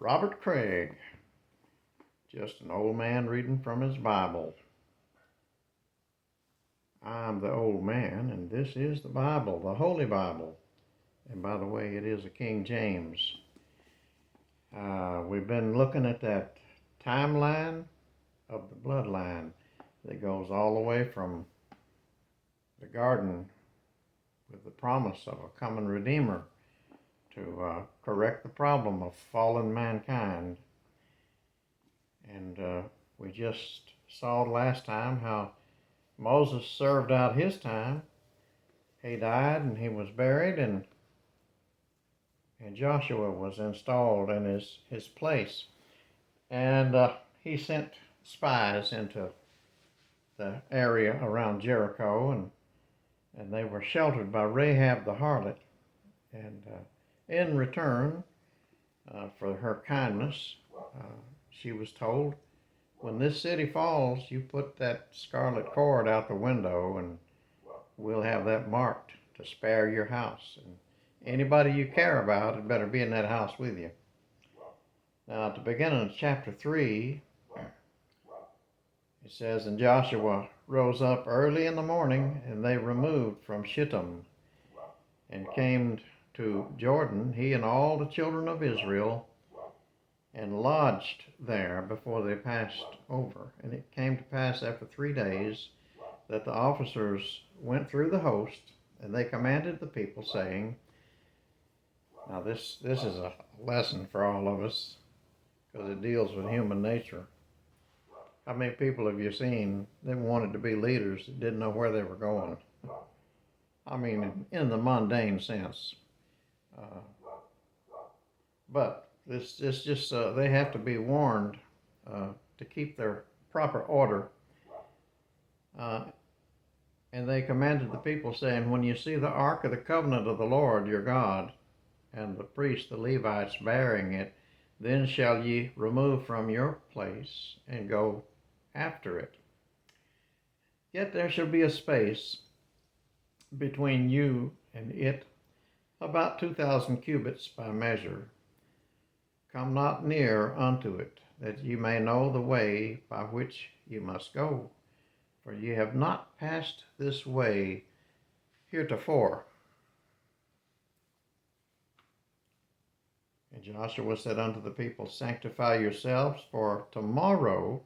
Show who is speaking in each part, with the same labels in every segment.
Speaker 1: Robert Craig, just an old man reading from his Bible. I'm the old man, and this is the Bible, the Holy Bible. And by the way, it is a King James. We've been looking at that timeline of the bloodline that goes all the way from the garden with the promise of a coming Redeemer to correct the problem of fallen mankind. And we just saw last time how Moses served out his time. He died and he was buried, and Joshua was installed in his place. And he sent spies into the area around Jericho, and they were sheltered by Rahab the harlot. And in return for her kindness, she was told, when this city falls, you put that scarlet cord out the window and we'll have that marked to spare your house. And anybody you care about had better be in that house with you. Now, at the beginning of chapter 3, it says, And Joshua rose up early in the morning, and they removed from Shittim, and came to Jordan, he and all the children of Israel, and lodged there before they passed over. And it came to pass after 3 days that the officers went through the host, and they commanded the people, saying, now this is a lesson for all of us, because it deals with human nature. How many people have you seen that wanted to be leaders that didn't know where they were going? I mean, in the mundane sense. But it's just they have to be warned to keep their proper order. And they commanded the people, saying, when you see the ark of the covenant of the Lord your God, and the priests, the Levites, bearing it, then shall ye remove from your place and go after it. Yet there shall be a space between you and it, about 2,000 cubits by measure. Come not near unto it, that ye may know the way by which you must go. For ye have not passed this way heretofore. And Joshua said unto the people, Sanctify yourselves, for tomorrow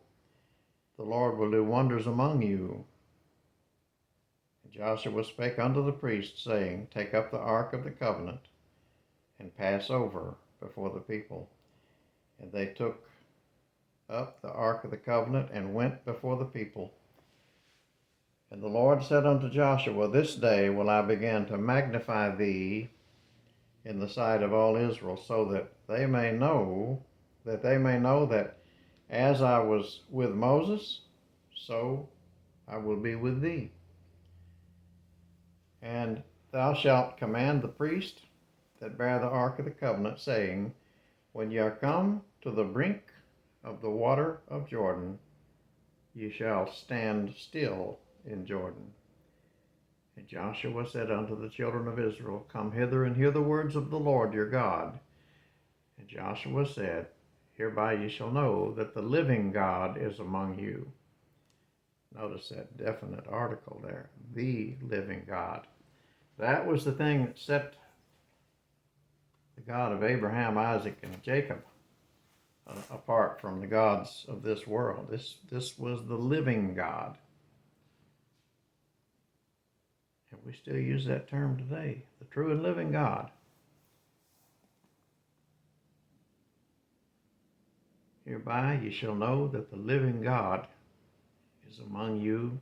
Speaker 1: the Lord will do wonders among you. And Joshua spake unto the priests, saying, Take up the ark of the covenant, and pass over before the people. And they took up the ark of the covenant, and went before the people. And the Lord said unto Joshua, This day will I begin to magnify thee in the sight of all Israel, so that they may know that as I was with Moses, so I will be with thee. And thou shalt command the priest that bear the ark of the covenant, saying, When ye are come to the brink of the water of Jordan, ye shall stand still in Jordan. And Joshua said unto the children of Israel, Come hither and hear the words of the Lord your God. And Joshua said, Hereby ye shall know that the living God is among you. Notice that definite article there, the living God. That was the thing that set the God of Abraham, Isaac, and Jacob apart from the gods of this world. This was the living God. And we still use that term today, the true and living God. Hereby ye shall know that the living God is among you,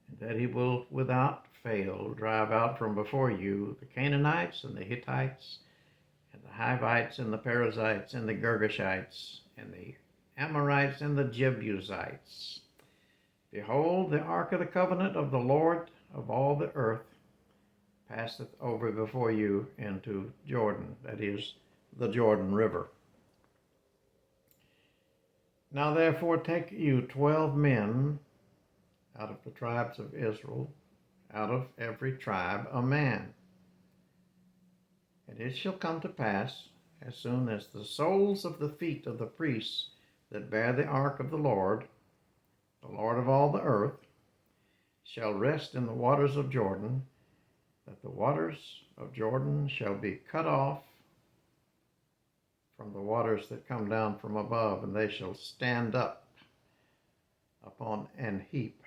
Speaker 1: and that he will without fail drive out from before you the Canaanites and the Hittites and the Hivites and the Perizzites and the Girgashites and the Amorites and the Jebusites. Behold, the ark of the covenant of the Lord of all the earth passeth over before you into Jordan, that is, the Jordan River. Now therefore take you 12 men out of the tribes of Israel, out of every tribe a man. And it shall come to pass, as soon as the soles of the feet of the priests that bear the ark of the Lord of all the earth, shall rest in the waters of Jordan, that the waters of Jordan shall be cut off from the waters that come down from above, and they shall stand up upon an heap.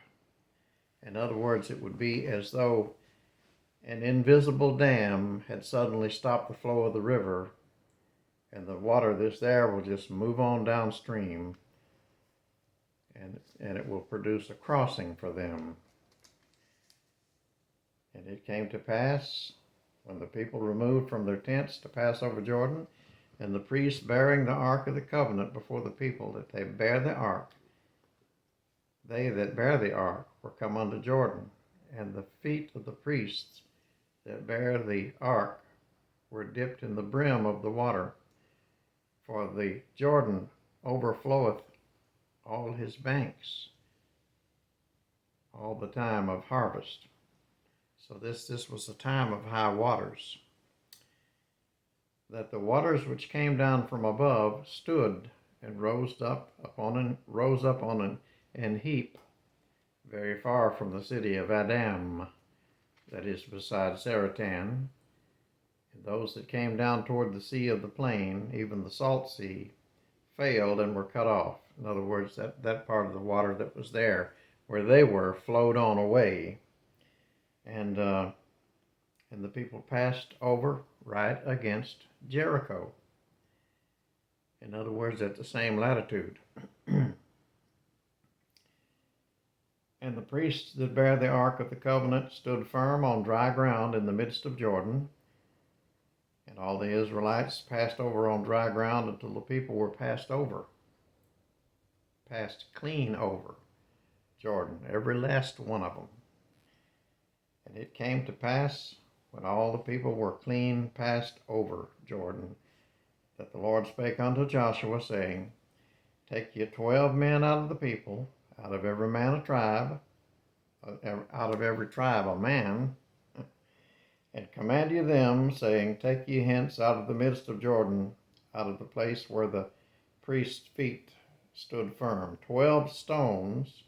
Speaker 1: In other words, it would be as though an invisible dam had suddenly stopped the flow of the river, and the water that's there will just move on downstream, and it will produce a crossing for them. And it came to pass, when the people removed from their tents to pass over Jordan, and the priests bearing the ark of the covenant before the people, that they bear the ark, they that bear the ark were come unto Jordan, and the feet of the priests that bear the ark were dipped in the brim of the water, for the Jordan overfloweth all his banks all the time of harvest. So this was a time of high waters, that the waters which came down from above stood and rose up on an heap very far from the city of Adam, that is beside Zaratan. And those that came down toward the sea of the plain, even the salt sea, failed and were cut off. In other words, that part of the water that was there where they were flowed on away, and the people passed over right against Jericho. In other words, at the same latitude. And the priests that bear the ark of the covenant stood firm on dry ground in the midst of Jordan. And all the Israelites passed over on dry ground until the people were passed clean over Jordan, every last one of them. And it came to pass, when all the people were clean passed over Jordan, that the Lord spake unto Joshua, saying, Take ye 12 men out of the people, out of every man a tribe, out of every tribe a man, and command ye them, saying, Take ye hence out of the midst of Jordan, out of the place where the priest's feet stood firm, 12 stones,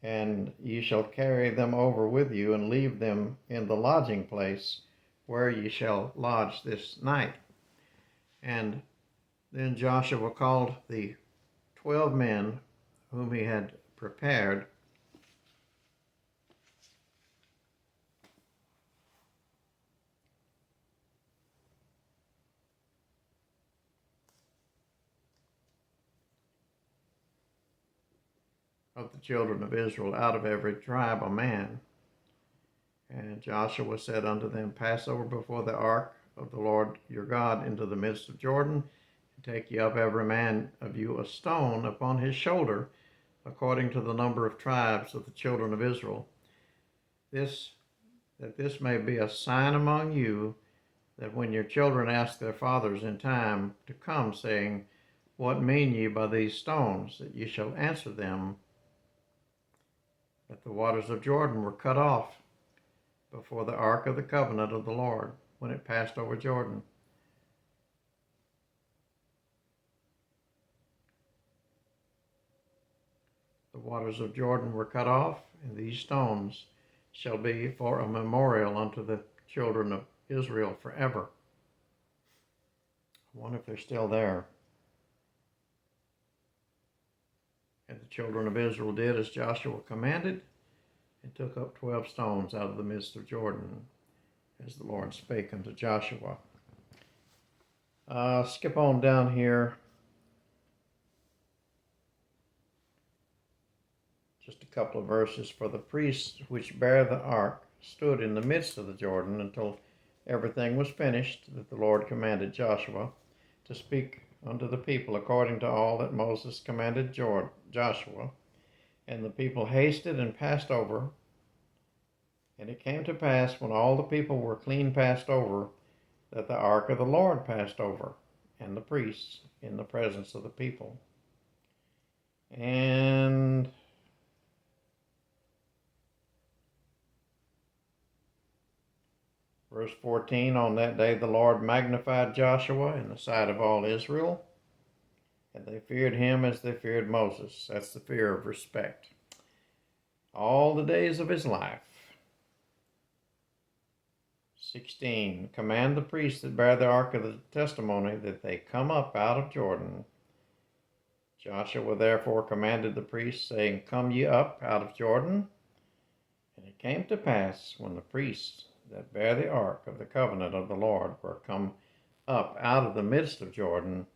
Speaker 1: and ye shall carry them over with you, and leave them in the lodging place where ye shall lodge this night. And then Joshua called the 12 men whom he had prepared, of the children of Israel, out of every tribe a man. And Joshua said unto them, Pass over before the ark of the Lord your God into the midst of Jordan, and take ye up every man of you a stone upon his shoulder, according to the number of tribes of the children of Israel. That this may be a sign among you, that when your children ask their fathers in time to come, saying, What mean ye by these stones? That ye shall answer them, that the waters of Jordan were cut off before the ark of the covenant of the Lord, when it passed over Jordan. The waters of Jordan were cut off, and these stones shall be for a memorial unto the children of Israel forever. I wonder if they're still there. And the children of Israel did as Joshua commanded, and took up 12 stones out of the midst of Jordan, as the Lord spake unto Joshua. Skip on down here. Just a couple of verses. For the priests which bear the ark stood in the midst of the Jordan until everything was finished, that the Lord commanded Joshua to speak unto the people according to all that Moses commanded Joshua. And the people hasted and passed over. And it came to pass, when all the people were clean passed over, that the ark of the Lord passed over, and the priests in the presence of the people. And Verse 14, on that day the Lord magnified Joshua in the sight of all Israel, and they feared him as they feared Moses. That's the fear of respect. All the days of his life. 16, command the priests that bear the ark of the testimony that they come up out of Jordan. Joshua therefore commanded the priests, saying, come ye up out of Jordan. And it came to pass, when the priests that bear the ark of the covenant of the Lord were come up out of the midst of Jordan,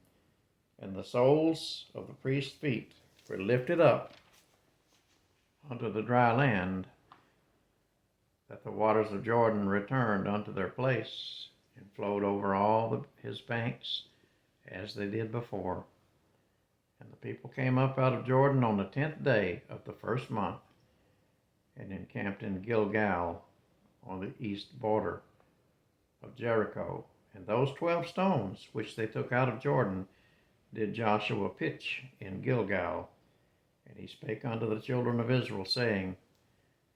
Speaker 1: and the soles of the priests' feet were lifted up unto the dry land, that the waters of Jordan returned unto their place, and flowed over all his banks, as they did before. And the people came up out of Jordan on the 10th day of the first month, and encamped in Gilgal on the east border of Jericho. And those 12 stones which they took out of Jordan did Joshua pitch in Gilgal. And he spake unto the children of Israel, saying,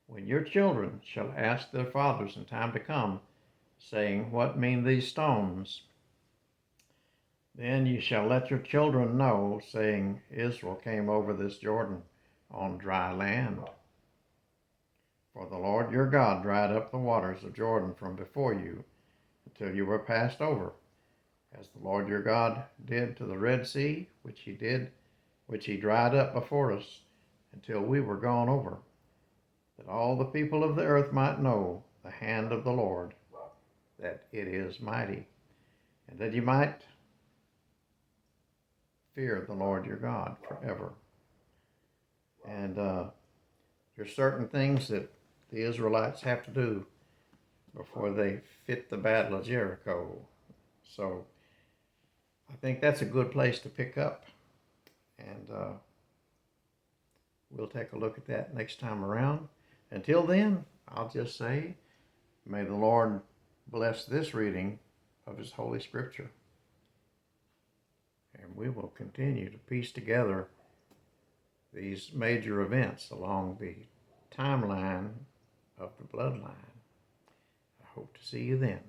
Speaker 1: when your children shall ask their fathers in time to come, saying, what mean these stones? Then ye shall let your children know, saying, Israel came over this Jordan on dry land. For the Lord your God dried up the waters of Jordan from before you, until you were passed over, as the Lord your God did to the Red Sea, which he dried up before us, until we were gone over, that all the people of the earth might know the hand of the Lord, that it is mighty, and that you might fear the Lord your God forever. And there's certain things that the Israelites have to do before they fit the battle of Jericho. So I think that's a good place to pick up, and we'll take a look at that next time around. Until then, I'll just say, may the Lord bless this reading of his Holy Scripture. And we will continue to piece together these major events along the timeline of the bloodline. I hope to see you then.